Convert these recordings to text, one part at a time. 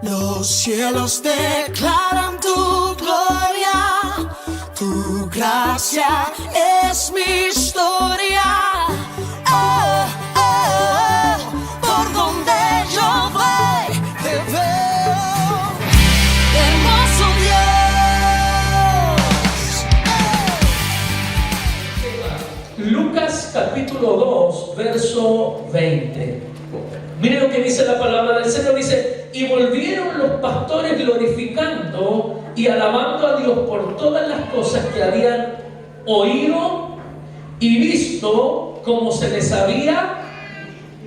Los cielos declaran tu gloria, tu gracia es mi historia. Oh, oh, oh, por donde yo voy te veo, hermoso Dios. Lucas capítulo 2, verso 20. Miren lo que dice la palabra del Señor. Dice: y volvieron los pastores glorificando y alabando a Dios por todas las cosas que habían oído y visto, como se les había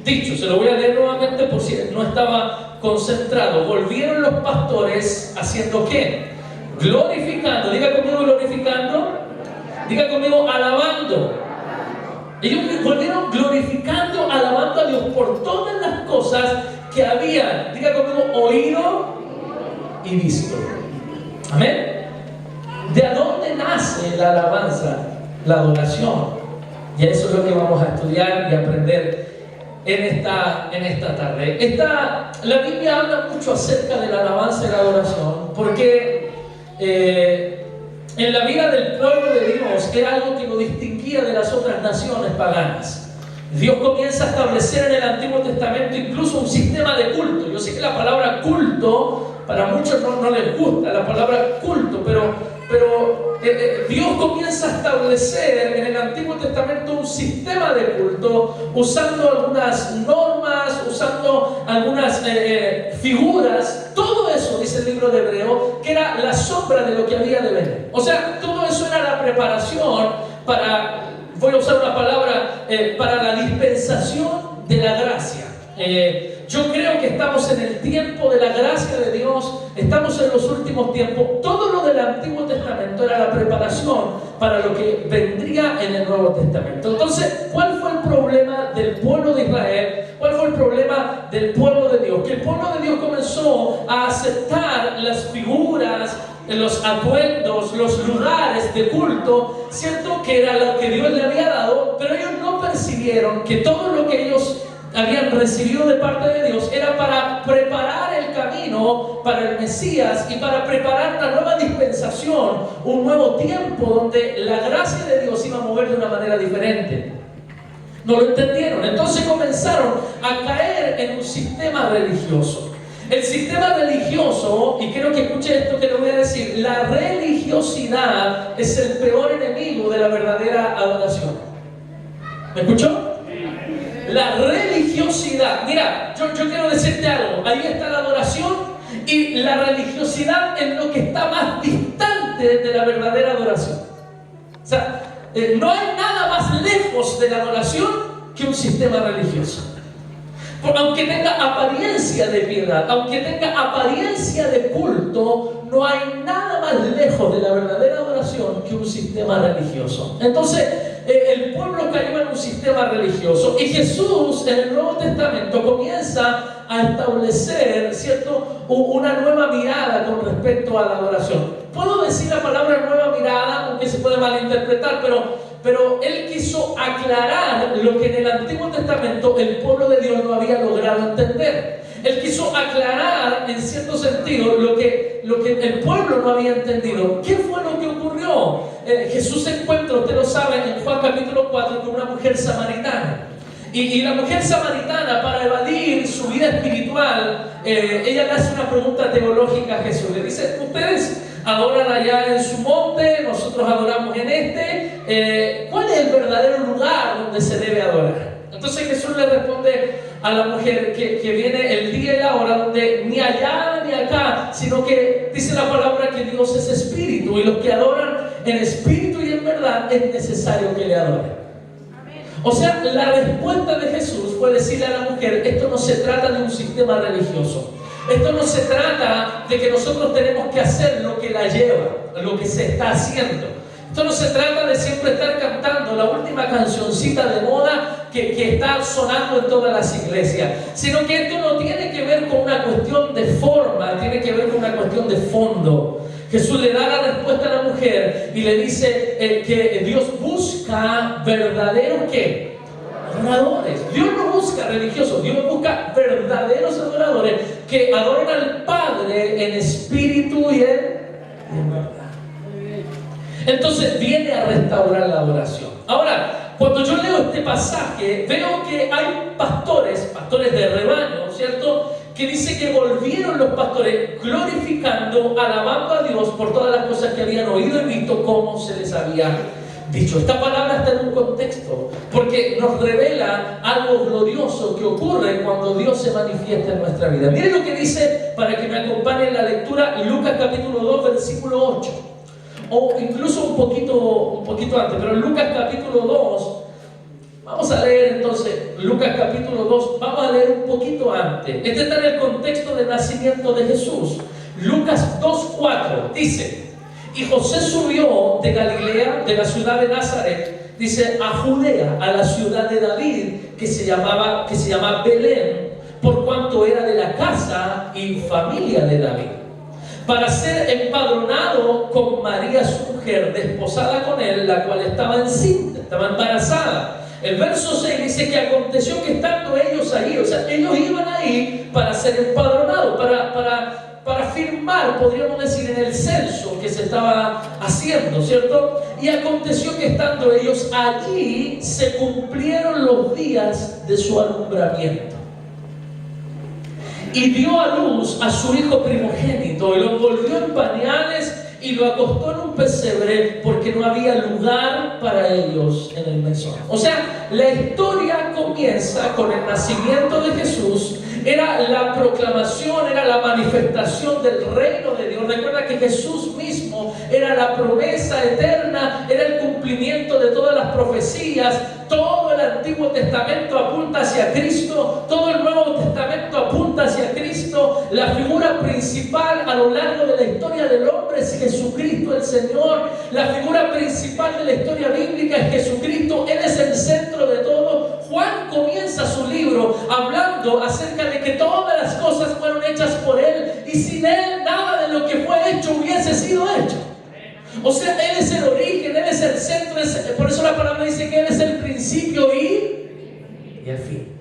dicho. Se lo voy a leer nuevamente por si no estaba concentrado. Volvieron los pastores haciendo ¿qué? Glorificando. Diga conmigo glorificando. Diga conmigo alabando. Ellos volvieron glorificando, alabando a Dios por todas las cosas que habían, diga conmigo, oído y visto. Amén. ¿De dónde nace la alabanza? La adoración. Y eso es lo que vamos a estudiar y aprender en esta tarde. La Biblia habla mucho acerca de la alabanza y la adoración, porque en la vida del pueblo de Dios era algo que lo distinguía de las otras naciones paganas. Dios comienza a establecer en el Antiguo Testamento incluso un sistema de culto. Yo sé que la palabra culto para muchos no les gusta la palabra culto, pero Dios comienza a establecer en el Antiguo Testamento un sistema de culto, usando algunas normas, usando algunas figuras. Todo eso, dice el libro de Hebreo, que era la sombra de lo que había de venir. O sea, todo eso era la preparación para, voy a usar una palabra, para la dispensación de la gracia. Yo creo que estamos en el tiempo de la gracia de Dios, estamos en los últimos tiempos. Todo lo del Antiguo Testamento era la preparación para lo que vendría en el Nuevo Testamento. Entonces, ¿cuál fue el problema del pueblo de Israel? ¿Cuál fue el problema del pueblo de Dios? Que el pueblo de Dios comenzó a aceptar las figuras, los atuendos, los lugares de culto, cierto que era lo que Dios le había dado, pero ellos no percibieron que todo lo que ellos habían recibido de parte de Dios era para preparar el camino para el Mesías y para preparar una nueva dispensación, un nuevo tiempo donde la gracia de Dios iba a mover de una manera diferente. No lo entendieron, entonces comenzaron a caer en un sistema religioso. El sistema religioso, y quiero que escuche esto que le voy a decir, la religiosidad es el peor enemigo de la verdadera adoración. ¿Me escuchó? La religiosidad, mira, yo quiero decirte algo, ahí está la adoración, y la religiosidad es lo que está más distante de la verdadera adoración. O sea, no hay nada más lejos de la adoración que un sistema religioso. Porque aunque tenga apariencia de piedad, aunque tenga apariencia de culto, no hay nada más lejos de la verdadera adoración que un sistema religioso. Entonces, el pueblo cayó en un sistema religioso y Jesús en el Nuevo Testamento comienza a establecer, ¿cierto?, una nueva mirada con respecto a la adoración. Puedo decir la palabra nueva mirada, aunque se puede malinterpretar, pero él quiso aclarar lo que en el Antiguo Testamento el pueblo de Dios no había logrado entender. Él quiso aclarar en cierto sentido lo que el pueblo no había entendido. ¿Qué fue lo que ocurrió? Jesús se encuentra, usted lo sabe, en Juan capítulo 4 con una mujer samaritana. Y la mujer samaritana, para evadir su vida espiritual, ella le hace una pregunta teológica a Jesús. Le dice: ustedes adoran allá en su monte, nosotros adoramos en este. ¿Cuál es el verdadero lugar donde se debe adorar? Entonces Jesús le responde a la mujer que viene el día y la hora donde ni allá ni acá, sino que dice la palabra que Dios es espíritu, y los que adoran en espíritu y en verdad es necesario que le adoren. O sea, la respuesta de Jesús fue decirle a la mujer: esto no se trata de un sistema religioso. Esto no se trata de que nosotros tenemos que hacer lo que la lleva, lo que se está haciendo. Esto no se trata de siempre estar cantando la última cancioncita de moda que está sonando en todas las iglesias, sino que esto no tiene que ver con una cuestión de forma, tiene que ver con una cuestión de fondo. Jesús le da la respuesta a la mujer y le dice que Dios busca verdaderos ¿qué? Adoradores. Dios no busca religiosos, Dios busca verdaderos adoradores. adoradores que adoren al Padre en espíritu y en verdad. Entonces viene a restaurar la adoración. Ahora, cuando yo leo este pasaje, veo que hay pastores de rebaño, ¿cierto?, que dice que volvieron los pastores glorificando, alabando a Dios por todas las cosas que habían oído y visto, como se les había dicho. Esta palabra está en un contexto, porque nos revela algo glorioso que ocurre cuando Dios se manifiesta en nuestra vida. Miren lo que dice, para que me acompañen en la lectura, Lucas capítulo 2, versículo 8. O incluso un poquito antes, pero en Lucas capítulo 2, vamos a leer entonces Lucas capítulo 2, vamos a leer un poquito antes. Este está en el contexto del nacimiento de Jesús. Lucas 2:4 dice: y José subió de Galilea, de la ciudad de Nazaret, dice, a Judea, a la ciudad de David, que se llama Belén, por cuanto era de la casa y familia de David, para ser empadronado con María su mujer, desposada con él, la cual estaba encinta, estaba embarazada. El verso 6 dice que aconteció que estando ellos ahí, o sea, ellos iban ahí para ser empadronados, para firmar, podríamos decir, en el censo que se estaba haciendo, ¿cierto? Y aconteció que estando ellos allí, se cumplieron los días de su alumbramiento. Y dio a luz a su hijo primogénito, y lo envolvió en pañales y lo acostó en un pesebre, porque no había lugar para ellos en el mesón. O sea, la historia comienza con el nacimiento de Jesús. Era la proclamación, era la manifestación del reino de Dios. Recuerda que Jesús mismo era la promesa eterna, era el cumplimiento de todas las profecías. Todo el Antiguo Testamento apunta hacia Cristo, todo el Nuevo Testamento apunta hacia Cristo. La figura principal a lo largo de la historia del hombre es Jesucristo el Señor. La figura principal de la historia bíblica es Jesucristo. Él es el centro de todo. Juan comienza su libro hablando acerca de que todas las cosas fueron hechas por Él, y sin Él nada de lo que fue hecho hubiese sido hecho. O sea, Él es el origen, Él es el centro, por eso la palabra dice que Él es el principio y el fin.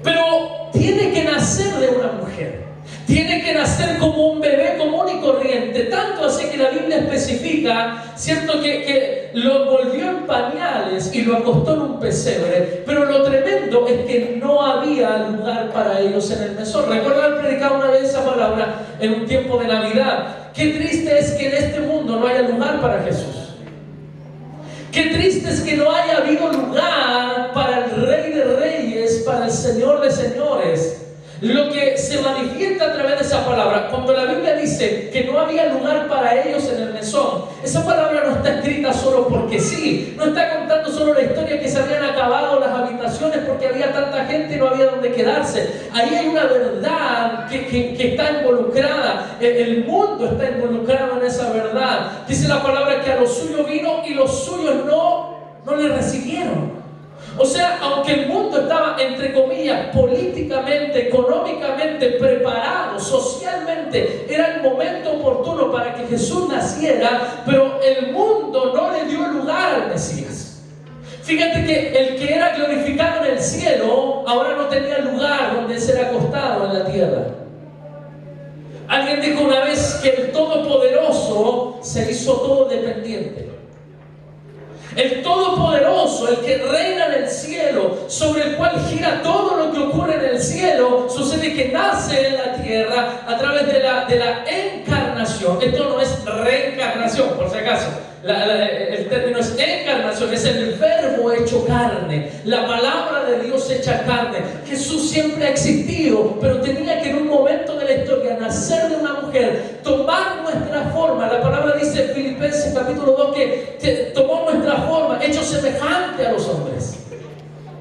Pero tiene que nacer de una mujer, tiene que nacer como un bebé común y corriente, tanto así que la Biblia especifica, ¿cierto?, que lo envolvió en pañales y lo acostó en un pesebre. Pero lo tremendo es que no había lugar para ellos en el mesón. Recuerdo haber predicado una vez esa palabra en un tiempo de Navidad. Qué triste es que en este mundo no haya lugar para Jesús. Qué triste es que no haya habido lugar para el Rey de Reyes, para el Señor de Señores. Lo que se manifiesta a través de esa palabra, cuando la Biblia dice que no había lugar para ellos en el mesón, esa palabra no está escrita solo porque sí, no está contando solo la historia que se habían acabado las habitaciones porque había tanta gente y no había donde quedarse. Ahí hay una verdad que está involucrada, el mundo está involucrado en esa verdad. Dice la palabra que a los suyos vino y los suyos no le recibieron. O sea, aunque el mundo estaba, entre comillas, políticamente, económicamente preparado, socialmente, era el momento oportuno para que Jesús naciera, pero el mundo no le dio lugar al Mesías. Fíjate que el que era glorificado en el cielo, ahora no tenía lugar donde ser acostado en la tierra. Alguien dijo una vez que el Todopoderoso se hizo todo dependiente. El Todopoderoso, el que reina en el cielo, sobre el cual gira todo lo que ocurre en el cielo, sucede que nace en la tierra a través de la encarnación. Esto no es reencarnación, por si acaso. El término es encarnación, es el verbo hecho carne, la palabra de Dios hecha carne. Jesús siempre ha existido, pero tenía que en un momento de la historia nacer de una mujer, tomar nuestra forma. La palabra dice en Filipenses capítulo 2 que tomó nuestra forma, hecho semejante a los hombres,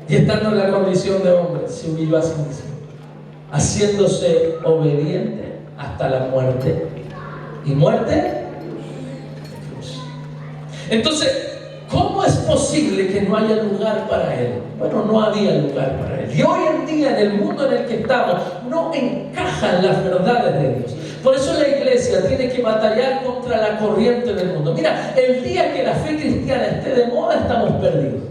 y estando en la condición de hombre, se humilló a sí mismo, haciéndose obediente hasta la muerte, y muerte. Entonces, ¿cómo es posible que no haya lugar para Él? Bueno, no había lugar para Él. Y hoy en día, en el mundo en el que estamos, no encajan las verdades de Dios. Por eso la iglesia tiene que batallar contra la corriente del mundo. Mira, el día que la fe cristiana esté de moda, estamos perdidos.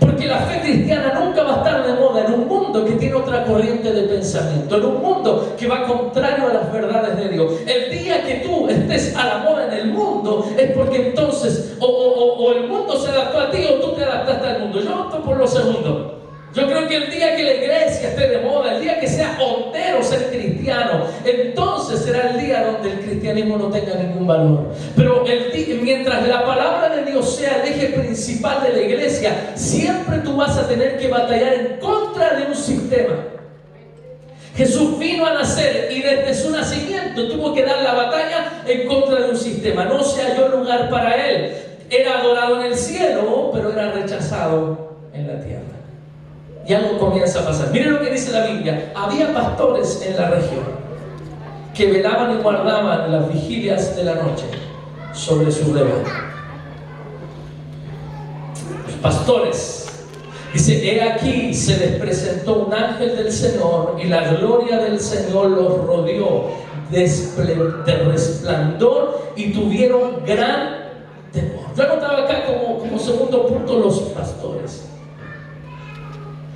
Porque la fe cristiana nunca va a estar de moda en un mundo que tiene viene otra corriente de pensamiento, en un mundo que va contrario a las verdades de Dios. El día que tú estés a la moda en el mundo es porque entonces o el mundo se adaptó a ti o tú te adaptaste al mundo. Yo opto por lo segundo. Yo creo que el día que la iglesia esté de moda, el día que sea hondero ser cristiano, entonces será el día donde el cristianismo no tenga ningún valor. Pero mientras la palabra de Dios sea el eje principal de la iglesia, siempre tú vas a tener que batallar en contra de un sistema. Jesús vino a nacer y desde su nacimiento tuvo que dar la batalla en contra de un sistema. No se halló lugar para él. Era adorado en el cielo, pero era rechazado en la tierra. Y algo comienza a pasar. Miren lo que dice la Biblia. Había pastores en la región que velaban y guardaban las vigilias de la noche sobre su rebaño. Los pastores. Dice, he aquí se les presentó un ángel del Señor y la gloria del Señor los rodeó de resplandor y tuvieron gran temor. Yo anotaba acá como segundo punto los pastores.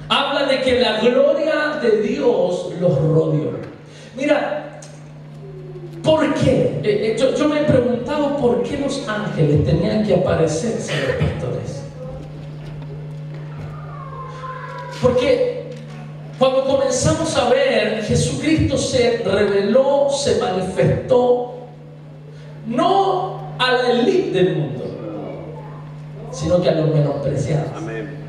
Habla de que la gloria de Dios los rodeó. Mira, ¿por qué? Yo me he preguntado por qué los ángeles tenían que aparecerse a los pastores. Porque cuando comenzamos a ver, Jesucristo se reveló, se manifestó, no a la élite del mundo, sino que a los menospreciados. Amén.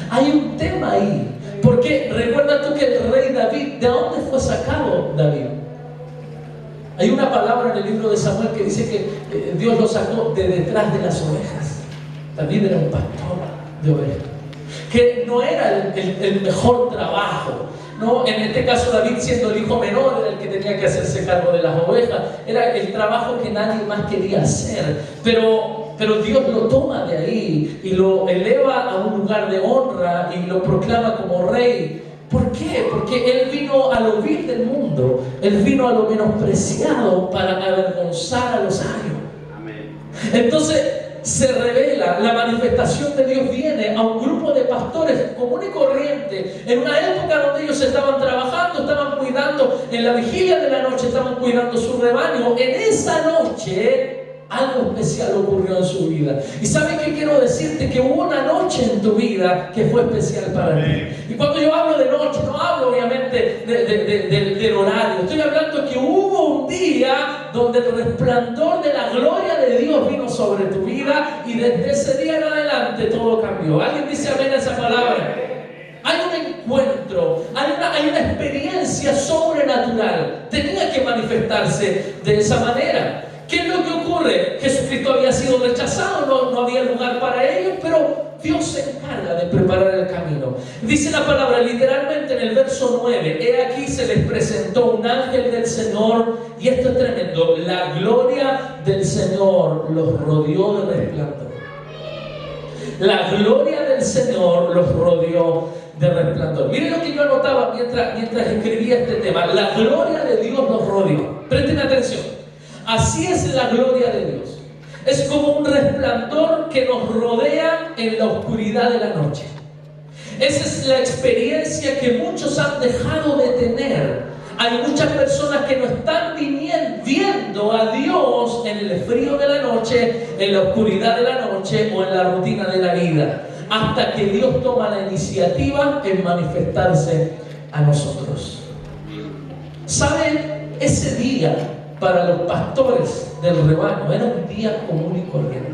Hay un tema ahí, porque recuerda tú que el rey David, ¿de dónde fue sacado David? Hay una palabra en el libro de Samuel que dice que Dios lo sacó de detrás de las ovejas. David era un pastor de ovejas, que no era el mejor trabajo, ¿no? En este caso David, siendo el hijo menor, era el que tenía que hacerse cargo de las ovejas. Era el trabajo que nadie más quería hacer, pero Dios lo toma de ahí y lo eleva a un lugar de honra y lo proclama como rey. ¿Por qué? Porque Él vino a lo vil del mundo, Él vino a lo menospreciado para avergonzar a los sabios. Amén. Entonces se revela, la manifestación de Dios viene a un grupo de pastores común y corriente, en una época donde ellos estaban trabajando, estaban cuidando, en la vigilia de la noche estaban cuidando su rebaño. En esa noche algo especial ocurrió en su vida. ¿Y saben qué quiero decirte? Que hubo una noche en tu vida que fue especial para ti. Y cuando yo hablo de noche, no hablo obviamente del horario. Estoy hablando que hubo un día donde el resplandor de la gloria de Dios vino sobre tu vida y desde ese día en adelante todo cambió. ¿Alguien dice amén a esa palabra? Hay un encuentro, hay una experiencia sobrenatural. Tenía que manifestarse de esa manera. ¿Qué es lo que ocurre? Jesucristo había sido rechazado, no había lugar para ellos, pero Dios se encarga de preparar el camino. Dice la palabra literalmente en el verso 9, he aquí se les presentó un ángel del Señor, y esto es tremendo, la gloria del Señor los rodeó de resplandor. La gloria del Señor los rodeó de resplandor. Miren lo que yo anotaba mientras escribía este tema. La gloria de Dios los rodeó. Presten atención. Así es la gloria de Dios. Es como un resplandor que nos rodea en la oscuridad de la noche. Esa es la experiencia que muchos han dejado de tener. Hay muchas personas que no están viendo a Dios en el frío de la noche, en la oscuridad de la noche o en la rutina de la vida, hasta que Dios toma la iniciativa en manifestarse a nosotros. ¿Saben? Ese día para los pastores del rebaño era un día común y corriente.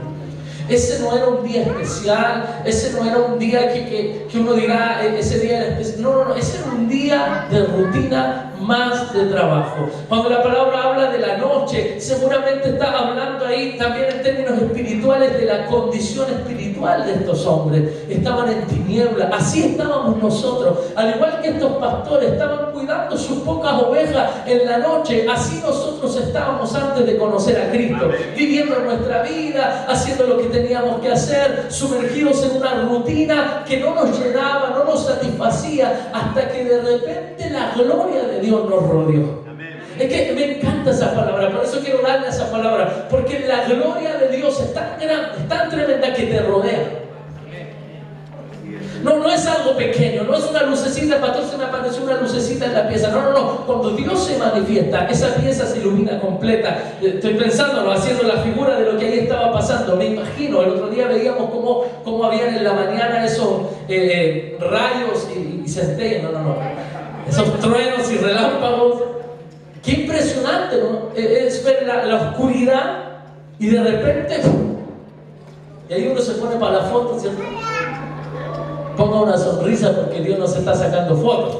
Ese no era un día especial, ese no era un día que uno dirá, ese día era especial. No, ese era un día de rutina más de trabajo. Cuando la palabra habla de la noche, seguramente está hablando ahí también en términos espirituales de la condición espiritual de estos hombres. Estaban en tinieblas, así estábamos nosotros. Al igual que estos pastores estaban cuidando sus pocas ovejas en la noche, así nosotros estábamos antes de conocer a Cristo, viviendo nuestra vida, haciendo lo que teníamos que hacer, sumergidos en una rutina que no nos llenaba, no nos satisfacía, hasta que de repente la gloria de Dios nos rodeó. Es que me encanta esa palabra, por eso quiero darle esa palabra, porque la gloria de Dios es tan grande, es tan tremenda que te rodea. No es algo pequeño, no es una lucecita, pastor, se me apareció pieza. No. Cuando Dios se manifiesta, esa pieza se ilumina completa. Estoy pensando, haciendo la figura de lo que ahí estaba pasando. Me imagino, el otro día veíamos cómo habían en la mañana esos rayos y centellas. No. Esos truenos y relámpagos. Qué impresionante, ¿no? Es ver la oscuridad y de repente, y ahí uno se pone para la foto, ¿cierto? Ponga una sonrisa porque Dios nos está sacando fotos.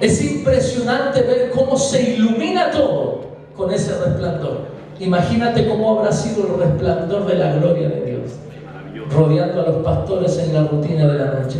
Es impresionante ver cómo se ilumina todo con ese resplandor. Imagínate cómo habrá sido el resplandor de la gloria de Dios, rodeando a los pastores en la rutina de la noche.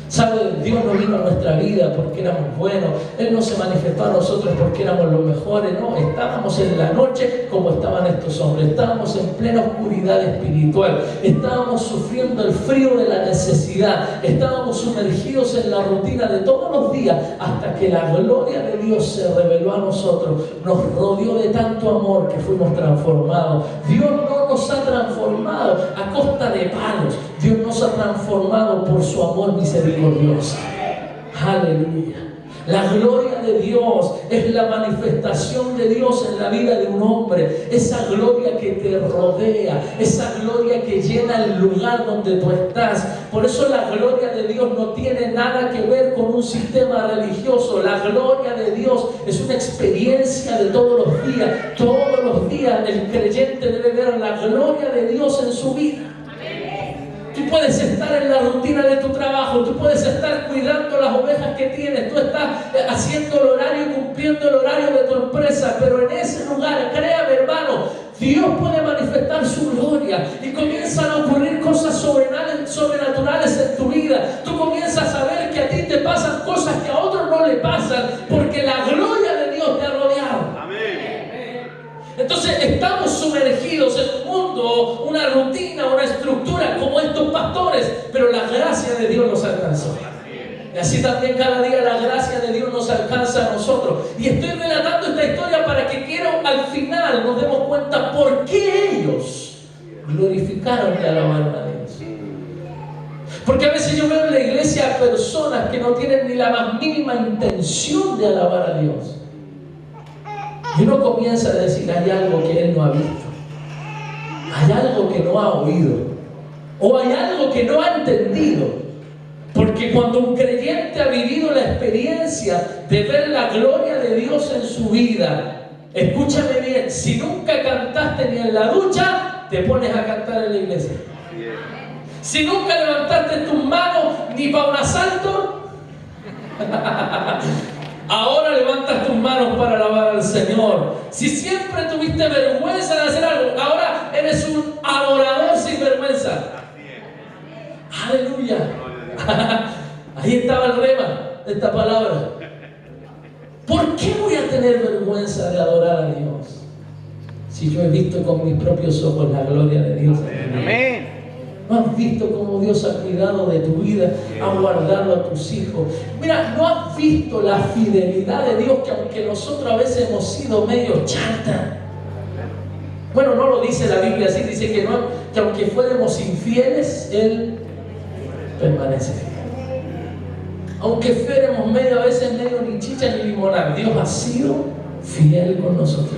¿Sabe? Dios no vino a nuestra vida porque éramos buenos. Él no se manifestó a nosotros porque éramos los mejores. No, estábamos en la noche como estaban estos hombres. Estábamos en plena oscuridad espiritual. Estábamos sufriendo el frío de la necesidad. Estábamos sumergidos en la rutina de todos los días hasta que la gloria de Dios se reveló a nosotros. Nos rodeó de tanto amor que fuimos transformados. Dios no nos ha transformado a costa de palos. Dios nos ha transformado por su amor misericordioso. Aleluya. La gloria de Dios es la manifestación de Dios en la vida de un hombre. Esa gloria que te rodea, esa gloria que llena el lugar donde tú estás. Por eso la gloria de Dios no tiene nada que ver con un sistema religioso. La gloria de Dios es una experiencia de todos los días. Todos los días el creyente debe ver la gloria de Dios en su vida. Tú puedes estar en la rutina de tu trabajo, tú puedes estar cuidando las ovejas que tienes, tú estás haciendo el horario y cumpliendo el horario de tu empresa, pero en ese lugar, créame hermano, Dios puede manifestar su gloria y comienzan a ocurrir cosas sobrenaturales en tu vida. Tú comienzas a ver que a ti te pasan cosas que a otros no le pasan porque la gloria de Dios te ha rodeado. Entonces estamos sumergidos en un mundo, una rutina, una estructura como estos pastores, pero la gracia de Dios nos alcanzó. Y así también cada día la gracia de Dios nos alcanza a nosotros. Y estoy relatando esta historia para que al final nos demos cuenta por qué ellos glorificaron y alabaron a Dios. Porque a veces yo veo en la iglesia a personas que no tienen ni la más mínima intención de alabar a Dios. Y uno comienza a decir, hay algo que él no ha visto, hay algo que no ha oído, o hay algo que no ha entendido. Porque cuando un creyente ha vivido la experiencia de ver la gloria de Dios en su vida, escúchame bien, si nunca cantaste ni en la ducha, te pones a cantar en la iglesia. Si nunca levantaste tus manos ni para un asalto, ahora levantas tus manos para alabar al Señor. Si siempre tuviste vergüenza de hacer algo, ahora eres un adorador sin vergüenza. Aleluya. Ahí estaba el rema de esta palabra. ¿Por qué voy a tener vergüenza de adorar a Dios si yo he visto con mis propios ojos la gloria de Dios? Amén. ¿No has visto cómo Dios ha cuidado de tu vida, ha guardado a tus hijos? Mira, ¿no has visto la fidelidad de Dios que aunque nosotros a veces hemos sido medio chanta? Bueno, no lo dice la Biblia así, dice que aunque fuéramos infieles, Él permanece fiel. Aunque fuéramos a veces medio ni chicha ni limonada, Dios ha sido fiel con nosotros.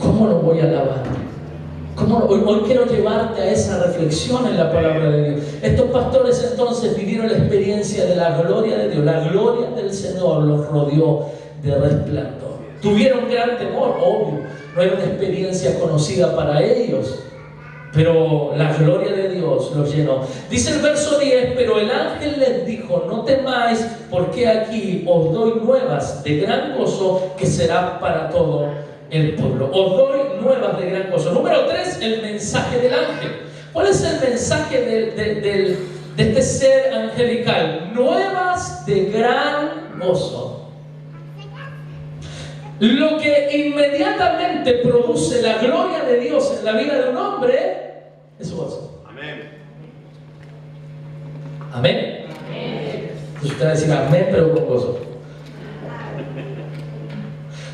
¿Cómo lo voy a alabar? Hoy quiero llevarte a esa reflexión en la palabra de Dios. Estos pastores entonces vivieron la experiencia de la gloria de Dios. La gloria del Señor los rodeó de resplandor. Tuvieron gran temor, obvio. No era una experiencia conocida para ellos, pero la gloria de Dios los llenó. Dice el verso 10, pero el ángel les dijo, no temáis, porque aquí os doy nuevas de gran gozo que será para todo el pueblo. Os doy nuevas de gran gozo. Número 3, el mensaje del ángel. ¿Cuál es el mensaje de este ser angelical? Nuevas de gran gozo. Lo que inmediatamente produce la gloria de Dios en la vida de un hombre es gozo. Amén. Amén. Entonces usted va a decir amén, pero con gozo.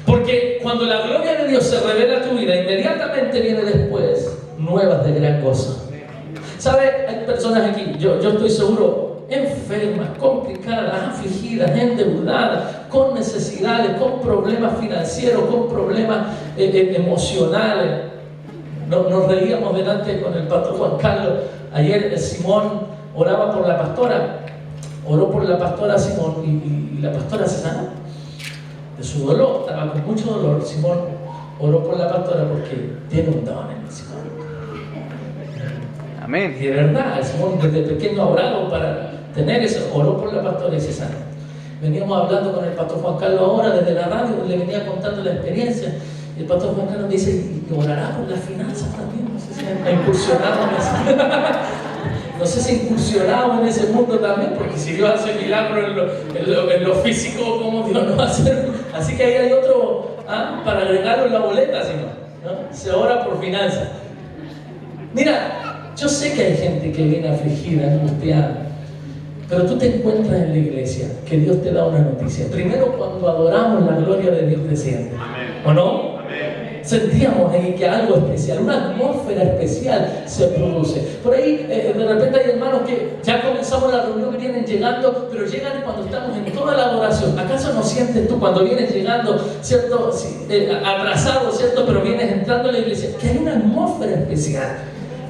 Porque cuando la gloria de Dios se revela a tu vida, inmediatamente viene después nuevas de gran gozo. ¿Sabe? Hay personas aquí, yo estoy seguro, en enfermas, complicadas, afligidas, endeudadas, con necesidades, con problemas financieros, con problemas emocionales. Nos reíamos delante con el pastor Juan Carlos. Ayer Simón oraba por la pastora, oró por la pastora Simón y la pastora se sanó de su dolor. Estaba con mucho dolor. Simón oró por la pastora porque tiene un don en el Simón. Amén. Y de verdad, Simón desde pequeño ha orado para tener eso. Oró por la pastora y se sanó. Veníamos hablando con el pastor Juan Carlos ahora desde la radio, le venía contando la experiencia. Y el pastor Juan Carlos me dice, ¿y orará por las finanzas también? No sé si ha incursionado en eso. No sé si incursionado en ese mundo también, porque si Dios hace milagros en lo físico, ¿cómo Dios no va a hacer? Así que ahí hay otro para agregarlo en la boleta, si no, se ora por finanzas. Mira, yo sé que hay gente que viene afligida, angustiada, pero tú te encuentras en la iglesia que Dios te da una noticia. Primero, cuando adoramos, la gloria de Dios desciende. ¿O no? Sentíamos ahí que algo especial, una atmósfera especial se produce. Por ahí de repente hay hermanos que ya comenzamos la reunión, vienen llegando, pero llegan cuando estamos en toda la adoración. ¿Acaso no sientes tú cuando vienes llegando, cierto, atrasado, cierto, pero vienes entrando a la iglesia, que hay una atmósfera especial?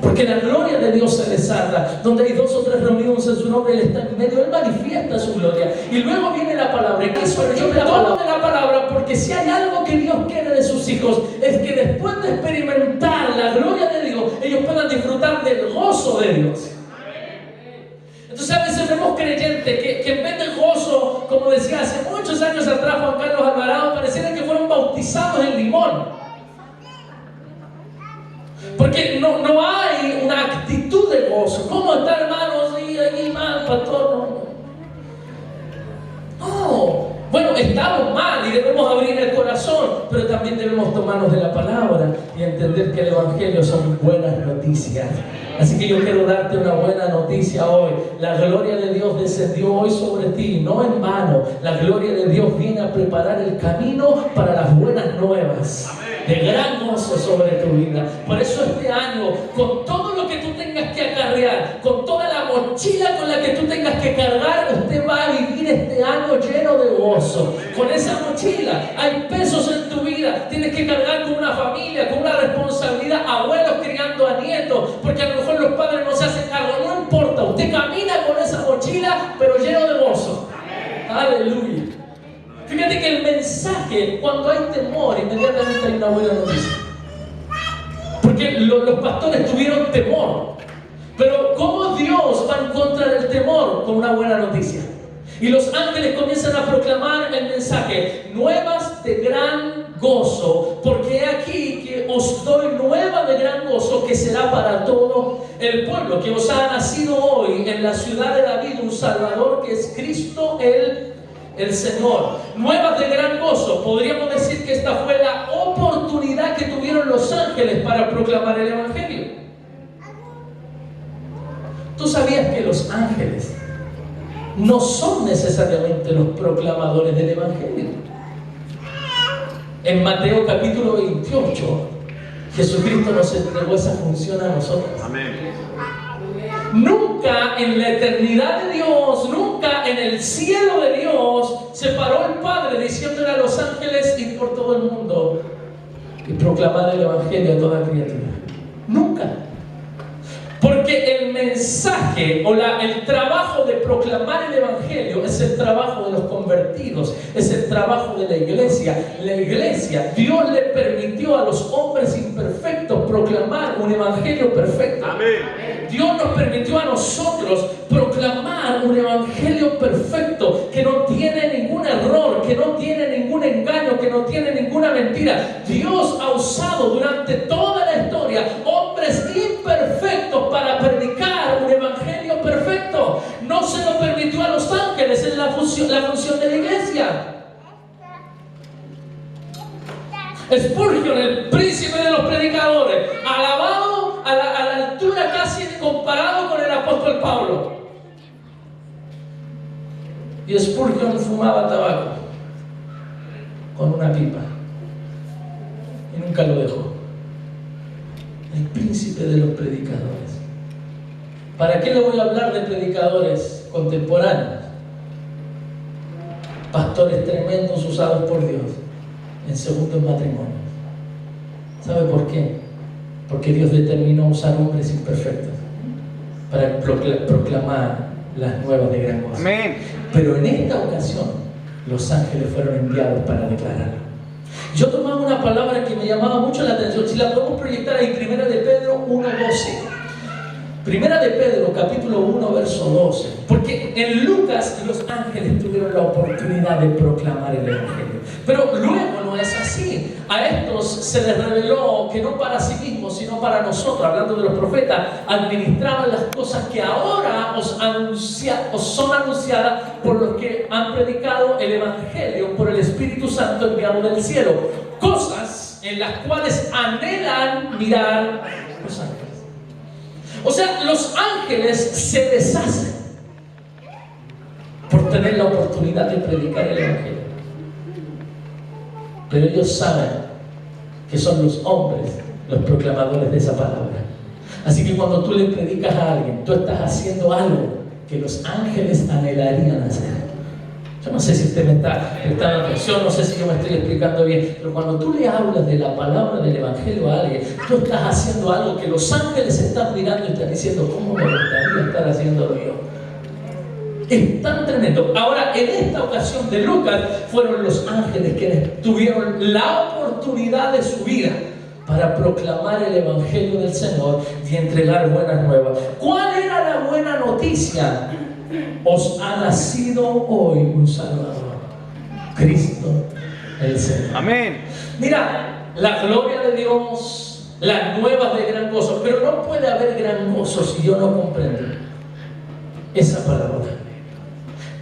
Porque la gloria de Dios se desata. Donde hay 2 o 3 reunidos en su nombre, Él está en medio, Él manifiesta su gloria. Y luego viene la palabra. Y eso es la palabra, porque si hay algo que Dios quiere de sus hijos, es que después de experimentar la gloria de Dios, ellos puedan disfrutar del gozo de Dios. Entonces a veces vemos creyentes que en vez de gozo, como decía hace muchos años atrás Juan Carlos Alvarado, pareciera que fueron bautizados en limón. Porque no hay una actitud de gozo. ¿Cómo está, hermanos? Y ahí mal, pastor. No. Bueno, estamos mal y debemos abrir el corazón, pero también debemos tomarnos de la palabra y entender que el Evangelio son buenas noticias. Así que yo quiero darte una buena noticia hoy. La gloria de Dios descendió hoy sobre ti, no en vano. La gloria de Dios viene a preparar el camino para las buenas nuevas. De gran gozo sobre tu vida. Por eso este año, con todo lo que tú tengas que acarrear, con toda la mochila con la que tú tengas que cargar, usted va a vivir este año lleno de gozo. Con esa mochila hay pesos en tu vida. Tienes que cargar con una familia, con una responsabilidad, abuelos criando a nietos, porque a lo mejor los padres no se hacen cargo. No importa, usted camina con esa mochila, pero lleno de gozo. Aleluya. Fíjate que el mensaje, cuando hay temor, inmediatamente hay una buena noticia. Porque los pastores tuvieron temor. Pero ¿cómo Dios va en contra del temor? Con una buena noticia. Y los ángeles comienzan a proclamar el mensaje: nuevas de gran gozo, porque he aquí que os doy nueva de gran gozo, que será para todo el pueblo, que os ha nacido hoy en la ciudad de David un Salvador, que es Cristo el Señor. Nuevas de gran gozo. Podríamos decir que esta fue la oportunidad que tuvieron los ángeles para proclamar el Evangelio. ¿Tú sabías que los ángeles no son necesariamente los proclamadores del Evangelio? En Mateo capítulo 28, Jesucristo nos entregó esa función a nosotros. Amén. Nunca en la eternidad de Dios, nunca en el cielo de Dios, se paró el Padre diciéndole a los ángeles: ir por todo el mundo y proclamar el Evangelio a toda criatura. Nunca. Porque el mensaje o el trabajo de proclamar el Evangelio es el trabajo de los convertidos, es el trabajo de la iglesia. La iglesia, Dios le permitió a los hombres imperfectos proclamar un Evangelio perfecto. Amén. Dios nos permitió a nosotros proclamar un Evangelio perfecto, que no tiene ningún error, que no tiene ningún engaño, que no tiene ninguna mentira. Dios ha usado durante toda la historia hombres imperfectos para predicar un Evangelio perfecto. No se lo permitió a los ángeles, es la función de la iglesia. Spurgeon, el príncipe de los predicadores, alabado a la altura casi comparado con el apóstol Pablo. Y Spurgeon fumaba tabaco con una pipa y nunca lo dejó. El príncipe de los predicadores. ¿Para qué le voy a hablar de predicadores? contemporáneos, pastores tremendos usados por Dios en segundos matrimonios. ¿Sabe por qué? Porque Dios determinó usar hombres imperfectos para proclamar las nuevas de gran gozo. Amén. Pero en esta ocasión, los ángeles fueron enviados para declararlo. Yo tomaba una palabra que me llamaba mucho la atención. Si la podemos proyectar ahí, 1 de Pedro 1:12. 1 de Pedro, capítulo 1, verso 12. Porque en Lucas los ángeles tuvieron la oportunidad de proclamar el Evangelio. Pero luego no es así. A estos se les reveló que no para sí mismos, sino para nosotros, hablando de los profetas, administraban las cosas que ahora os son anunciadas por los que han predicado el Evangelio por el Espíritu Santo enviado del cielo. Cosas en las cuales anhelan mirar los ángeles. O sea, los ángeles se deshacen por tener la oportunidad de predicar el Evangelio. Pero ellos saben que son los hombres los proclamadores de esa palabra. Así que cuando tú le predicas a alguien, tú estás haciendo algo que los ángeles anhelarían hacer. Yo no sé si usted me está prestando atención, no sé si yo me estoy explicando bien, pero cuando tú le hablas de la palabra del Evangelio a alguien, tú estás haciendo algo que los ángeles están mirando y están diciendo, ¿cómo me gustaría estar haciéndolo yo? Es tan tremendo. Ahora, en esta ocasión de Lucas, fueron los ángeles quienes tuvieron la oportunidad de su vida para proclamar el Evangelio del Señor y entregar buenas nuevas. ¿Cuál era la buena noticia? Os ha nacido hoy un Salvador, Cristo el Señor. Amén. Mira, la gloria de Dios, las nuevas de gran gozo, pero no puede haber gran gozo si yo no comprendo esa palabra.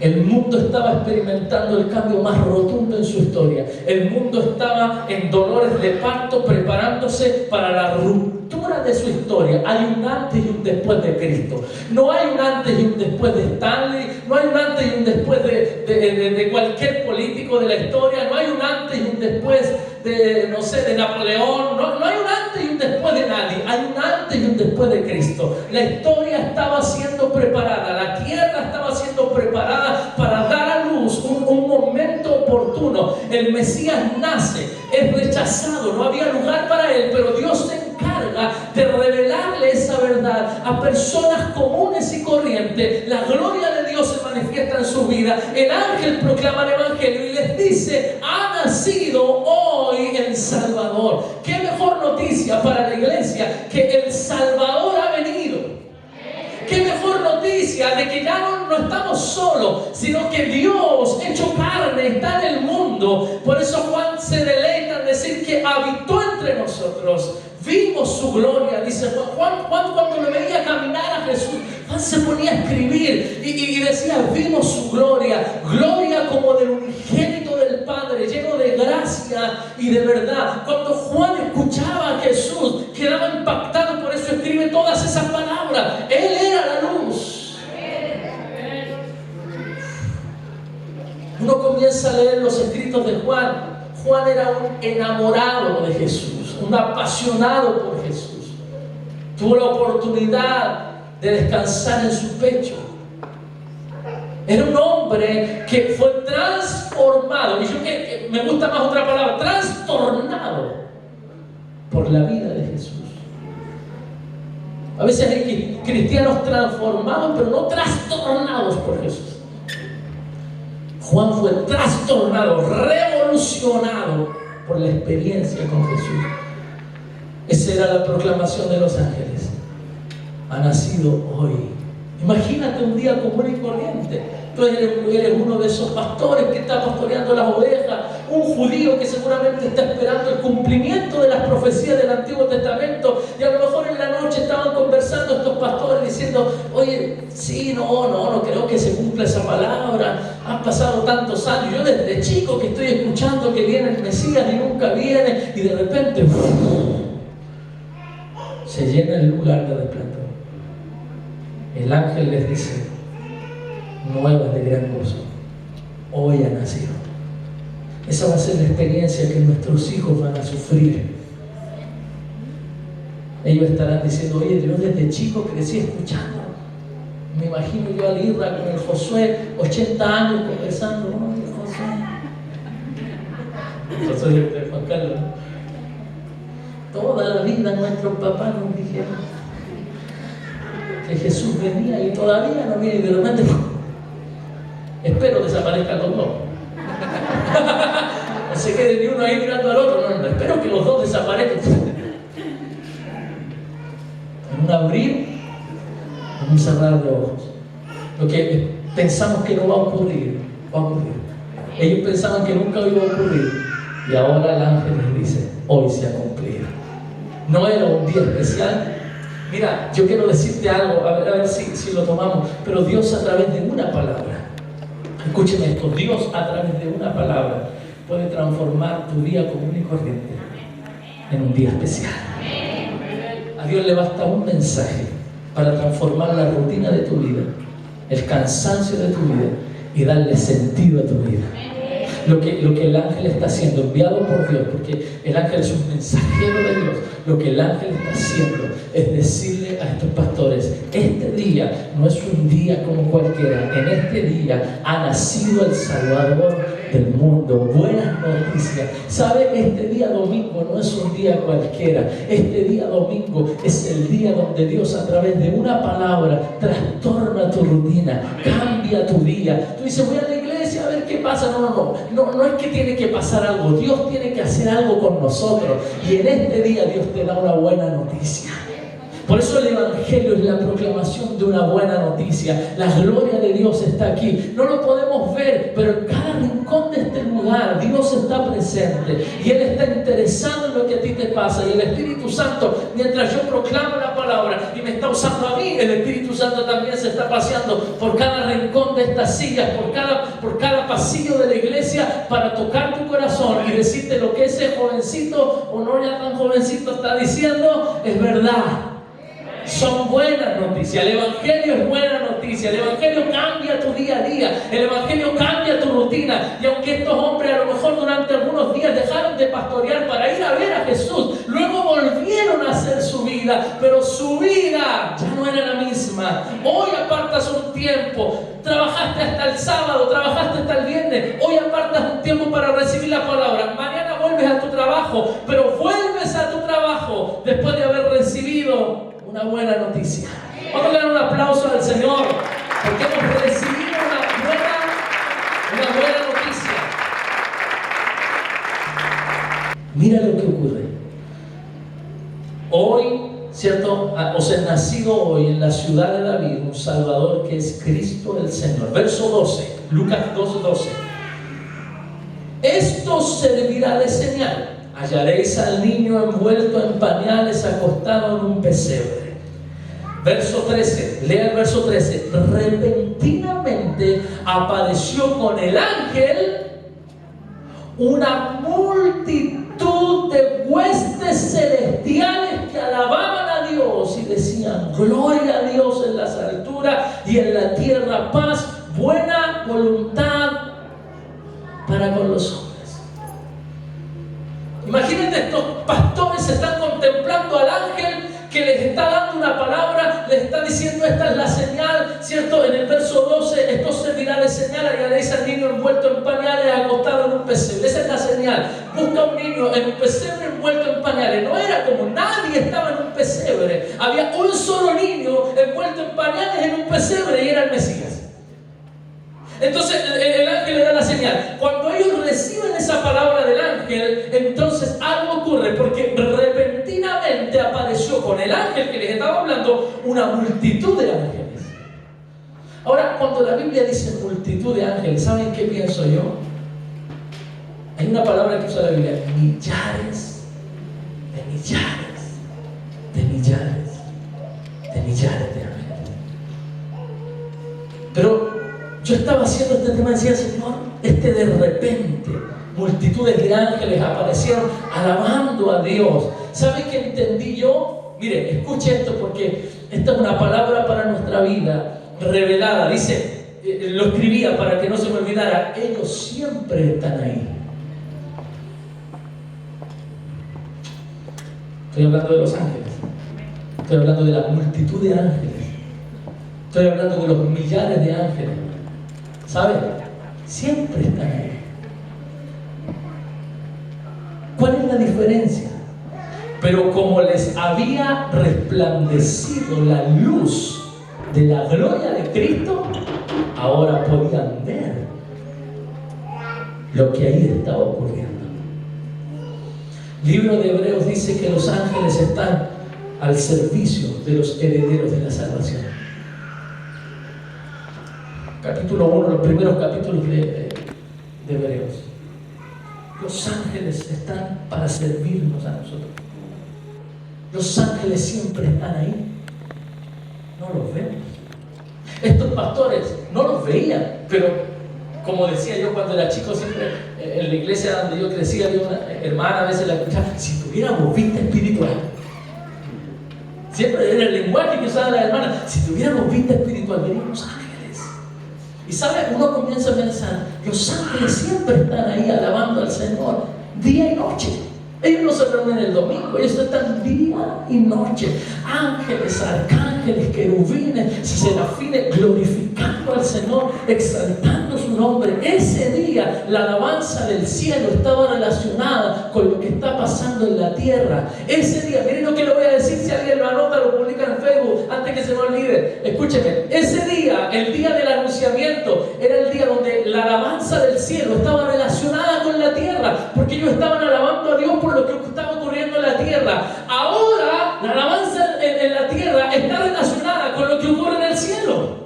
El mundo estaba experimentando el cambio más rotundo en su historia. El mundo estaba en dolores de parto, preparándose para la ruptura de su historia. Hay un antes y un después de Cristo. No hay un antes y un después de Stanley. No hay un antes y un después de cualquier político de la historia. No hay un antes y un después de, no sé, de Napoleón. No hay un antes y un después de nadie. Hay un antes y un después de Cristo. La historia estaba siendo preparada. La tierra estaba siendo preparada para dar a luz un momento oportuno. El Mesías nace, es rechazado, no había lugar para él, pero Dios se encarga de revelarle esa verdad a personas comunes y corrientes. La gloria de Dios se manifiesta en su vida. El ángel proclama el Evangelio y les dice: ha nacido hoy el Salvador. ¿Qué mejor noticia para la iglesia que el Salvador ha venido? Qué mejor noticia de que ya no estamos solos, sino que Dios hecho carne está en el mundo. Por eso Juan se deleita en decir que habitó entre nosotros. Vimos su gloria, dice Juan. Cuando le veía caminar a Jesús, Juan se ponía a escribir y decía: vimos su gloria, gloria como del unigénito del Padre, lleno de gracia y de verdad. Cuando Juan escuchaba a Jesús, quedaba impactado, por eso escribe todas esas palabras. Él era la luz. Uno comienza a leer los escritos de Juan. Juan era un enamorado de Jesús, un apasionado por Jesús. Tuvo la oportunidad de descansar en su pecho. Era un hombre que fue transformado, y yo que me gusta más otra palabra, trastornado por la vida de Jesús. A veces hay cristianos transformados, pero no trastornados por Jesús. Juan fue trastornado, revolucionado por la experiencia con Jesús. Esa era la proclamación de los ángeles. Ha nacido hoy. Imagínate un día común y corriente. Tú eres uno de esos pastores que está pastoreando las ovejas, un judío que seguramente está esperando el cumplimiento de las profecías del Antiguo Testamento, y a lo mejor en la noche estaban conversando estos pastores diciendo: oye, sí, no creo que se cumpla esa palabra, han pasado tantos años, yo desde chico que estoy escuchando que viene el Mesías y nunca viene, y de repente se llena el lugar de resplandor. El ángel les dice: nuevas de gran gozo, hoy ha nacido. Esa va a ser la experiencia que nuestros hijos van a sufrir. Ellos estarán diciendo: oye, yo desde chico crecí escuchando, mi imagino yo a Lirra con el Josué, 80 años conversando. Oye, Josué de Juan Carlos, ¿no? Toda la vida nuestros papás nos dijeron que Jesús venía y todavía no viene, y de repente espero desaparezcan los dos. No se quede ni uno ahí mirando al otro, no, espero que los dos desaparezcan. En un abrir, en un cerrar de ojos. Lo que pensamos que no va a ocurrir, va a ocurrir. Ellos pensaban que nunca iba a ocurrir, y ahora el ángel les dice: hoy se ha cumplido. No era un día especial. Mira, yo quiero decirte algo, a ver si lo tomamos, pero Dios a través de una palabra, escúcheme esto, Dios a través de una palabra puede transformar tu día común y corriente en un día especial. A Dios le basta un mensaje para transformar la rutina de tu vida, el cansancio de tu vida, y darle sentido a tu vida. Lo que el ángel está haciendo, enviado por Dios, porque el ángel es un mensajero de Dios, lo que el ángel está haciendo es decirle a estos pastores: este día no es un día como cualquiera, en este día ha nacido el Salvador del mundo. Buenas noticias. ¿Sabe? Este día domingo no es un día cualquiera. Este día domingo es el día donde Dios, a través de una palabra, trastorna tu rutina, cambia tu día. Tú dices: voy a la iglesia a ver qué pasa. No es que tiene que pasar algo. Dios tiene que hacer algo con nosotros, y en este día Dios te da una buena noticia. Por eso el Evangelio es la proclamación de una buena noticia. La gloria de Dios está aquí. No lo podemos ver, pero en cada rincón de este lugar Dios está presente. Y Él está interesado en lo que a ti te pasa. Y el Espíritu Santo, mientras yo proclamo la palabra y me está usando a mí, el Espíritu Santo también se está paseando por cada rincón de estas sillas, por cada pasillo de la iglesia, para tocar tu corazón y decirte lo que ese jovencito, o no ya tan jovencito, está diciendo es verdad. Son buenas noticias. El Evangelio es buena noticia. El Evangelio cambia tu día a día. El Evangelio cambia tu rutina. Y aunque estos hombres a lo mejor durante algunos días dejaron de pastorear para ir a ver a Jesús, luego volvieron a hacer su vida, pero su vida ya no era la misma. Hoy apartas un tiempo. Trabajaste hasta el sábado, trabajaste hasta el viernes. Hoy apartas un tiempo para recibir la palabra. Mañana vuelves a tu trabajo, pero vuelves a tu trabajo después de haber recibido una buena noticia. Vamos a dar un aplauso al Señor, porque hemos recibido una buena noticia. Mira lo que ocurre. Hoy, ¿cierto? Os ha nacido hoy en la ciudad de David un Salvador, que es Cristo el Señor. Verso 12, Lucas 2:12. Esto servirá de señal. Hallaréis al niño envuelto en pañales, acostado en un pesebre. Verso 13, lea el verso 13. Repentinamente apareció con el ángel una multitud de huestes celestiales que alababan a Dios y decían: gloria a Dios en las alturas y en la tierra paz, buena voluntad para con los hombres. Imagínate, estos pastores están contemplando al ángel que les está dando una palabra, les está diciendo: esta es la señal, ¿cierto? En el verso 12, esto servirá de señal, hallaréis al niño envuelto en pañales, acostado en un pesebre. Esa es la señal. Busca un niño en un pesebre envuelto en pañales. No era como nadie estaba en un pesebre. Había un solo niño envuelto en pañales en un pesebre, y era el Mesías. Entonces el ángel le da la señal. Cuando ellos reciben esa palabra del ángel, entonces algo ocurre, porque repentinamente apareció con el ángel que les estaba hablando una multitud de ángeles. Ahora, cuando la Biblia dice multitud de ángeles, ¿saben qué pienso yo? Hay una palabra que usa la Biblia: millares de millares de millares de millares de ángeles. Pero yo estaba haciendo este tema y decía: Señor, de repente multitudes de ángeles aparecieron alabando a Dios. ¿Sabe qué entendí yo? Mire, escuche esto, porque esta es una palabra para nuestra vida revelada. Dice, lo escribía para que no se me olvidara: ellos siempre están ahí. Estoy hablando de los ángeles. Estoy hablando de la multitud de ángeles Estoy hablando de los millares de ángeles. ¿Saben? Siempre están ahí. ¿Cuál es la diferencia? Pero como les había resplandecido la luz de la gloria de Cristo, ahora podían ver lo que ahí estaba ocurriendo. El libro de Hebreos dice que los ángeles están al servicio de los herederos de la salvación. Capítulo 1, los primeros capítulos de Hebreos. Los ángeles están para servirnos a nosotros. Los ángeles siempre están ahí. No los vemos. Estos pastores no los veían, pero como decía yo cuando era chico, siempre en la iglesia donde yo crecía, había una hermana, a veces la escuchaba: si tuviéramos vista espiritual. Siempre era el lenguaje que usaban las hermanas: si tuviéramos vista espiritual, veríamos ángeles. Y sabe, uno comienza a pensar: los ángeles siempre están ahí alabando al Señor, día y noche. Ellos no se reúnen el domingo, ellos están día y noche. Ángeles, arcángeles, querubines, serafines, glorificando al Señor, exaltando su nombre. Ese día la alabanza del cielo estaba relacionada con lo que está pasando en la tierra. Ese día, miren lo que le voy a decir, si alguien lo anota, lo publica en Facebook, antes que se me olvide. Escúcheme, ese día, el día del anunciamiento, era el día donde la alabanza del cielo estaba relacionada con la tierra, porque ellos estaban alabando a Dios por lo que estaba ocurriendo en la tierra. Ahora la alabanza en la tierra está relacionada con lo que ocurre en el cielo,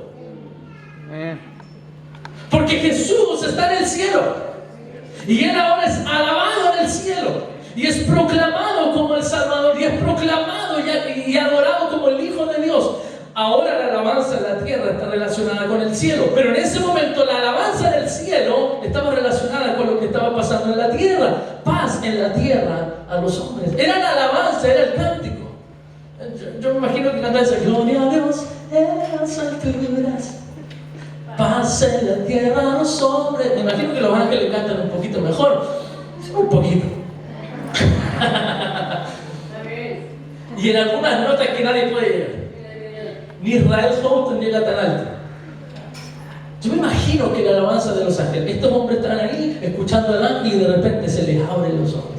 porque Jesús está en el cielo y Él ahora es alabado en el cielo y es proclamado como el Salvador y es proclamado y adorado como el Hijo de Dios. Ahora la alabanza en la tierra está relacionada con el cielo, pero en ese momento la alabanza del cielo estaba relacionada con lo que estaba pasando en la tierra. Paz en la tierra a los hombres. Era la alabanza, era el cántico. Yo me imagino que cantaba esa: gloria a Dios en las alturas, paz en la tierra a los hombres. Me imagino que los ángeles cantan un poquito mejor, un poquito. Y en algunas notas que nadie puede llegar. Ni Israel Houghton llega tan alto. Yo me imagino que la alabanza de los ángeles, estos hombres están ahí escuchando al ángel y de repente se les abren los ojos.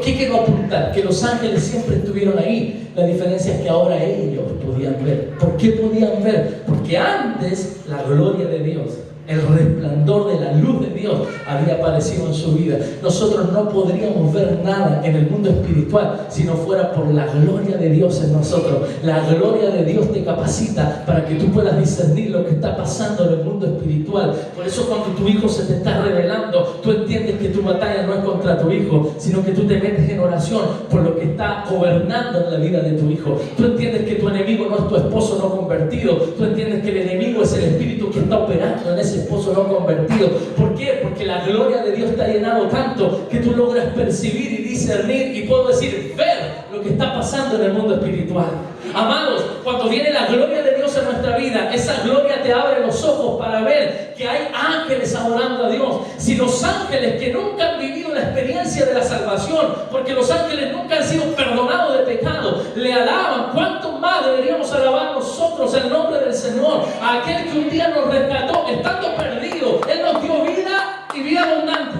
¿Qué quiero apuntar? Que los ángeles siempre estuvieron ahí. La diferencia es que ahora ellos podían ver. ¿Por qué podían ver? Porque antes la gloria de Dios, el resplandor de la luz de Dios había aparecido en su vida. Nosotros no podríamos ver nada en el mundo espiritual si no fuera por la gloria de Dios en nosotros. La gloria de Dios te capacita para que tú puedas discernir lo que está pasando en el mundo espiritual. Por eso cuando tu hijo se te está revelando, tú entiendes que tu batalla no es contra tu hijo, sino que tú te metes en oración por lo que está gobernando en la vida de tu hijo. Tú entiendes que tu enemigo no es tu esposo no convertido. Tú entiendes que el enemigo es el espíritu que está operando en ese esposo no convertido. ¿Por qué? Porque la gloria de Dios te ha llenado tanto que tú logras percibir y discernir, y puedo decir, ver lo que está pasando en el mundo espiritual. Amados, cuando viene la gloria de Dios en nuestra vida, esa gloria te abre los ojos para ver que hay ángeles adorando a Dios. Si los ángeles que nunca han vivido la experiencia de la salvación, porque los ángeles nunca han sido perdonados de pecado, le alaban, ¿cuánto más deberíamos alabar nosotros el nombre del Señor? A aquel que un día nos rescató estando perdido. Él nos dio vida y vida abundante.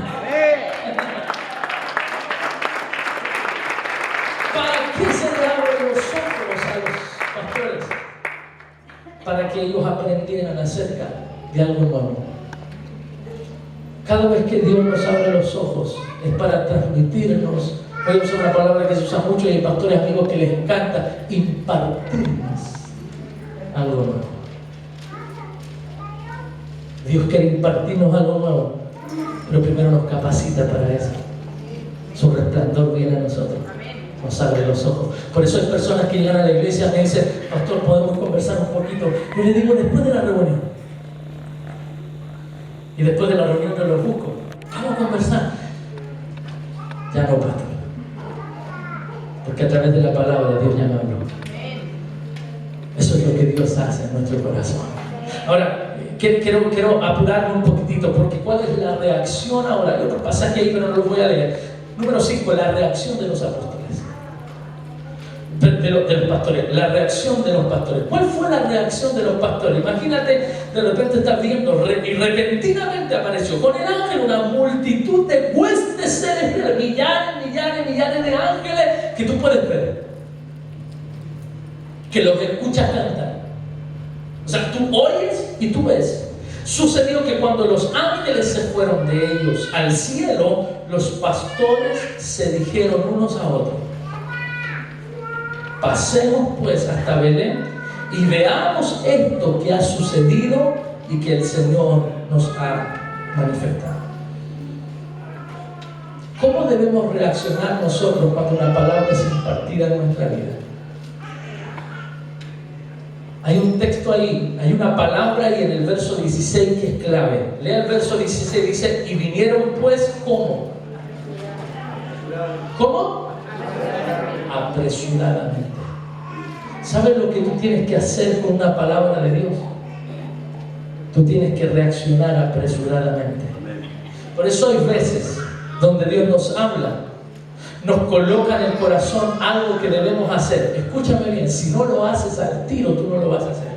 ¿Para qué se le abren los ojos a los pastores? Para que ellos aprendieran acerca de algo nuevo. Cada vez que Dios nos abre los ojos es para transmitirnos. Voy a usar una palabra que se usa mucho y hay pastores amigos que les encanta: impartirnos algo nuevo. Dios quiere impartirnos algo nuevo, pero primero nos capacita para eso. Su resplandor viene a nosotros, nos abre los ojos. Por eso hay personas que llegan a la iglesia y me dicen: pastor, ¿podemos conversar un poquito? Yo les digo: después de la reunión. Y después de la reunión yo los busco. Vamos a conversar. Ya no, pastor, porque a través de la palabra Dios ya me habló. Eso es lo que Dios hace en nuestro corazón. Ahora, quiero apurarme un poquitito, porque ¿cuál es la reacción ahora? Hay otro pasaje ahí, pero no lo voy a leer. Número 5, la reacción de los apóstoles. de los pastores, la reacción de los pastores. ¿Cuál fue la reacción de los pastores? Imagínate, de repente estás viendo y repentinamente apareció con el ángel una multitud de huestes celestiales, millares de ángeles que tú puedes ver, que los escuchas cantar. O sea, tú oyes y tú ves. Sucedió que cuando los ángeles se fueron de ellos al cielo, los pastores se dijeron unos a otros: pasemos pues hasta Belén y veamos esto que ha sucedido y que el Señor nos ha manifestado. ¿Cómo debemos reaccionar nosotros cuando una palabra es impartida en nuestra vida? Hay un texto ahí, hay una palabra ahí en el verso 16 que es clave. Lea el verso 16, dice: y vinieron pues, ¿cómo? ¿Cómo? Apresuradamente. ¿Sabes lo que tú tienes que hacer con una palabra de Dios? Tú tienes que reaccionar apresuradamente. Por eso hay veces donde Dios nos habla, nos coloca en el corazón algo que debemos hacer. Escúchame bien, si no lo haces al tiro, tú no lo vas a hacer.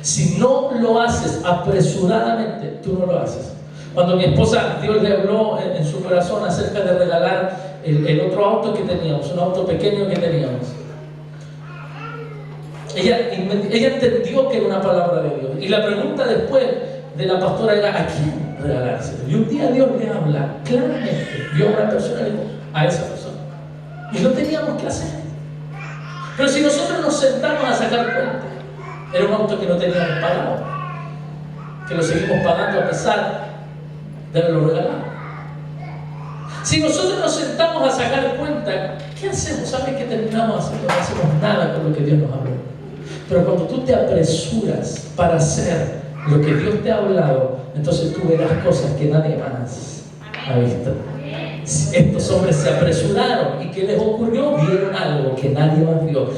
Si no lo haces apresuradamente, tú no lo haces. Cuando mi esposa, Dios le habló en su corazón acerca de regalar el otro auto que teníamos, un auto pequeño que teníamos, ella entendió que era una palabra de Dios. Y la pregunta después de la pastora era: ¿a quién regalárselo? Y un día Dios le habla claramente, vio a una persona y le dijo: a esa persona. Y no teníamos que hacer. Pero si nosotros nos sentamos a sacar cuenta, era un auto que no teníamos pagado, que lo seguimos pagando a pesar de haberlo regalado. Si nosotros nos sentamos a sacar cuenta, ¿qué hacemos? ¿Sabes qué terminamos haciendo? No hacemos nada con lo que Dios nos habló. Pero cuando tú te apresuras para hacer lo que Dios te ha hablado, entonces tú verás cosas que nadie más ha visto. Estos hombres se apresuraron. ¿Y qué les ocurrió? Vieron algo que nadie más vio.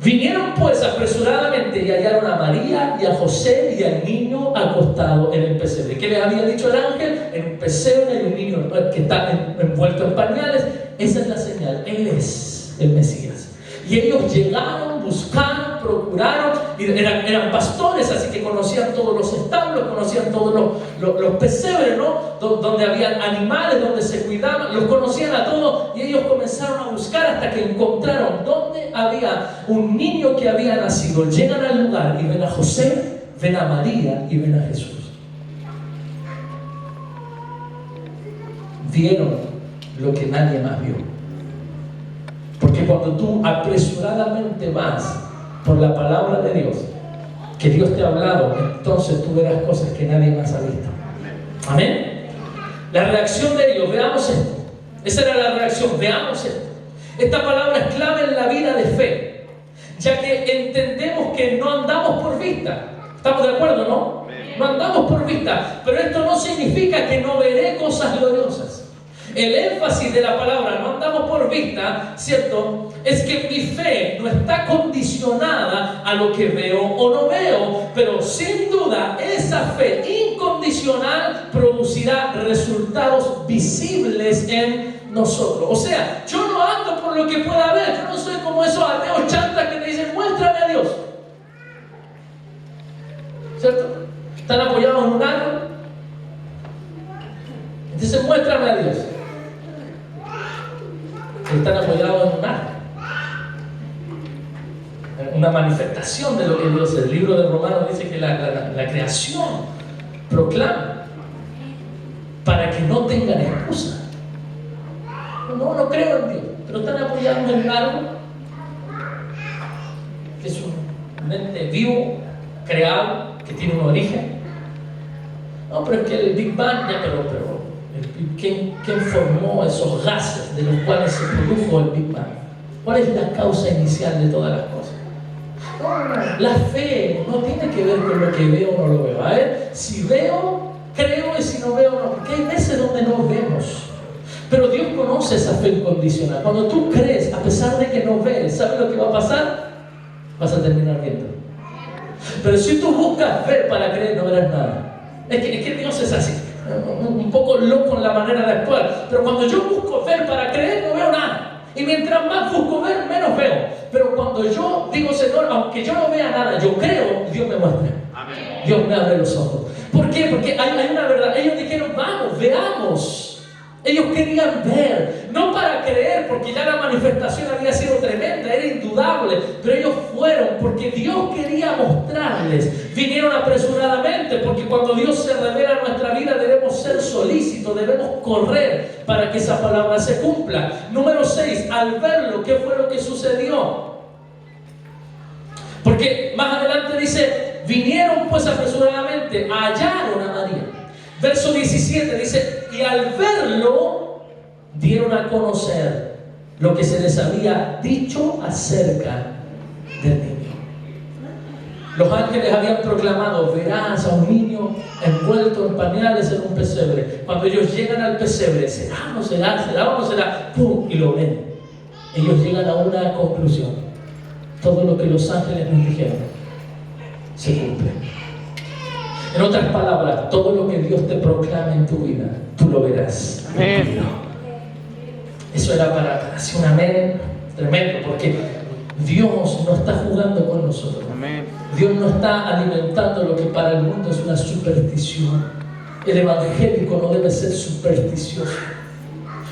Vinieron pues apresuradamente y hallaron a María y a José y al niño acostado en el pesebre. ¿Qué les había dicho el ángel? En un pesebre hay un niño que está envuelto en pañales. Esa es la señal. Él es el Mesías. Y ellos llegaron, buscaron, procuraron, y eran pastores, así que conocían todos los establos, conocían todos los pesebres, ¿no? Donde había animales, donde se cuidaban, los conocían a todos, y ellos comenzaron a buscar hasta que encontraron donde había un niño que había nacido. Llegan al lugar y ven a José, ven a María y ven a Jesús. Vieron lo que nadie más vio. Porque cuando tú apresuradamente vas por la palabra de Dios, que Dios te ha hablado, entonces tú verás cosas que nadie más ha visto. Amén. La reacción de ellos, veamos esto. Esa era la reacción, veamos esto. Esta palabra es clave en la vida de fe, ya que entendemos que no andamos por vista. ¿Estamos de acuerdo, no? No andamos por vista, pero esto no significa que no veré cosas gloriosas. El énfasis de la palabra "no andamos por vista", ¿cierto?, es que mi fe no está condicionada a lo que veo o no veo, pero sin duda esa fe incondicional producirá resultados visibles en nosotros. O sea, yo no ando por lo que pueda ver. Yo no soy como esos ateos chantas que te dicen "muéstrame a Dios", ¿cierto? Están apoyados en un árbol, dicen "muéstrame a Dios". Están apoyados en un árbol, una manifestación de lo que Dios es. El libro de Romanos dice que la creación proclama para que no tengan excusa. No creo en Dios, pero están apoyados en un árbol que es un ente vivo, creado, que tiene un origen. No, pero es que el Big Bang, ya, pero ¿quién formó esos gases de los cuales se produjo el Big Bang? ¿Cuál es la causa inicial de todas las cosas? No, la fe no tiene que ver con lo que veo o no lo veo. A ver, si veo, creo, y si no veo, no. Porque hay veces donde no vemos. Pero Dios conoce esa fe incondicional. Cuando tú crees, a pesar de que no ves, ¿sabes lo que va a pasar? Vas a terminar viendo. Pero si tú buscas ver para creer, no verás nada. Es que Dios es así, un poco loco en la manera de actuar. Pero cuando yo busco ver para creer, no veo nada. mientras más busco ver, menos veo. Pero cuando yo digo, Señor, aunque yo no vea nada, yo creo, Dios me muestra. Amén. Dios me abre los ojos. ¿Por qué? Porque hay una verdad. Ellos dijeron, vamos, veamos. Ellos querían ver, no para creer, porque ya la manifestación había sido tremenda, era indudable, pero ellos fueron porque Dios quería mostrarles. Vinieron apresuradamente, porque cuando Dios se revela en nuestra vida debemos ser solícitos, debemos correr para que esa palabra se cumpla. Número 6, al verlo, ¿qué fue lo que sucedió? Porque más adelante dice, vinieron pues apresuradamente, hallaron a María. Verso 17 dice, y al verlo, dieron a conocer lo que se les había dicho acerca del niño. Los ángeles habían proclamado, verás a un niño envuelto en pañales en un pesebre. Cuando ellos llegan al pesebre, ¿será o no será? ¿Será o no será? ¡Pum! Y lo ven. Ellos llegan a una conclusión. Todo lo que los ángeles nos dijeron se cumple. En otras palabras, todo lo que Dios te proclama en tu vida, tú lo verás. Amén. Eso era para hacer un amén tremendo, porque Dios no está jugando con nosotros. Amén. Dios no está alimentando lo que para el mundo es una superstición. El evangélico no debe ser supersticioso.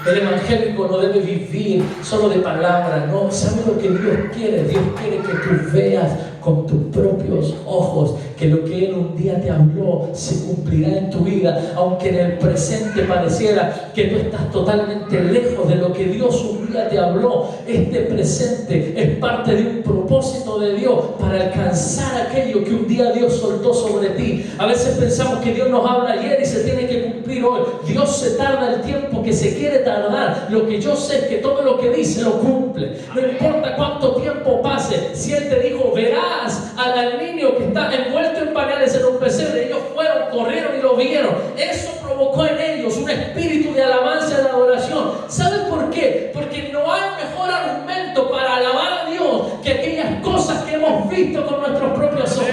El evangélico no debe vivir solo de palabras, no. ¿Sabe lo que Dios quiere? Dios quiere que tú veas con tus propios ojos que lo que Él un día te habló se cumplirá en tu vida, aunque en el presente pareciera que tú estás totalmente lejos de lo que Dios un día te habló. Este presente es parte de un propósito de Dios para alcanzar aquello que un día Dios soltó sobre ti. A veces pensamos que Dios nos habla ayer y se tiene que cumplir hoy. Dios se tarda el tiempo que se quiere tardar. Lo que yo sé es que todo lo que dice lo cumple. No importa cuánto tiempo pase. Si Él te dijo, verás al niño que está envuelto en pañales en un pesebre, ellos fueron, corrieron y lo vieron. Eso provocó en ellos un espíritu de alabanza y de adoración. ¿Saben por qué? Porque no hay mejor argumento para alabar a Dios que aquellas cosas que hemos visto con nuestros propios ojos.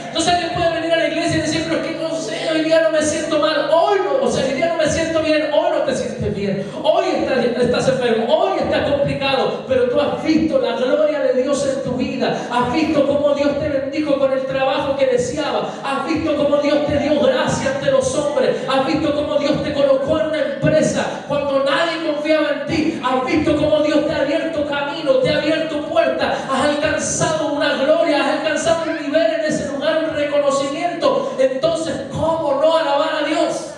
Entonces alguien puede venir a la iglesia y decir, pero es que no sé, hoy día no me siento mal, hoy día no me siento bien, hoy no te sientes bien, hoy estás enfermo, hoy está complicado, pero tú has visto la gloria de Dios en tu vida, has visto cómo Dios te bendijo con el trabajo que deseaba, has visto cómo Dios te dio gracia ante los hombres, has visto cómo Dios te colocó en una empresa cuando nadie confiaba en ti, has visto cómo Dios te ha abierto camino, te ha abierto puertas, has alcanzado una gloria, has alcanzado un nivel en ese lugar, un reconocimiento. Entonces, ¿cómo no alabar a Dios?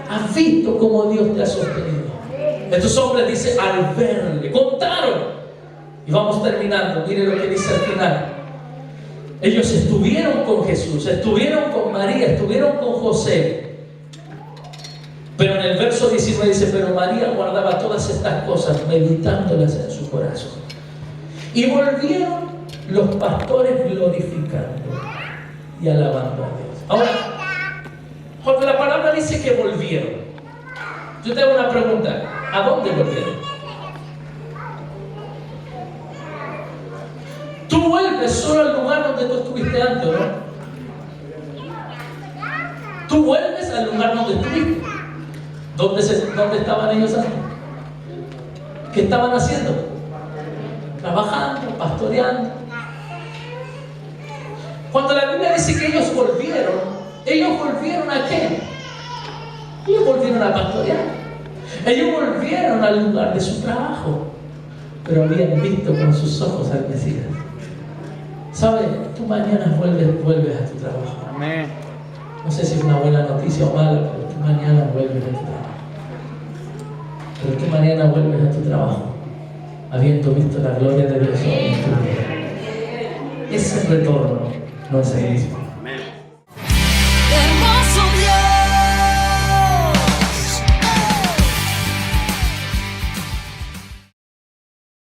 ¿Has visto cómo Dios te ha sostenido? Estos hombres dicen, al verle, contaron. Y vamos terminando, mire lo que dice al final. Ellos estuvieron con Jesús, estuvieron con María, estuvieron con José. Pero en el verso 19 dice, pero María guardaba todas estas cosas, meditándolas en su corazón. Y volvieron los pastores glorificando y alabando a Dios. Ahora, cuando la palabra dice que volvieron, yo te hago una pregunta, ¿a dónde volvieron? Tú vuelves solo al lugar donde tú estuviste antes, ¿no? Tú vuelves al lugar donde estuviste. ¿Dónde estaban ellos antes? ¿Qué estaban haciendo? Trabajando, pastoreando. Cuando la Biblia dice que ellos volvieron ¿a qué? Ellos volvieron a pastorear. Ellos volvieron al lugar de su trabajo, pero habían visto con sus ojos al Mesías. ¿Sabes? Tú mañana vuelves a tu trabajo. Amén. No sé si es una buena noticia o mala, pero tú mañana vuelves a tu trabajo. Pero tú mañana vuelves a tu trabajo habiendo visto la gloria de Dios en tu vida. Ese retorno no es el mismo.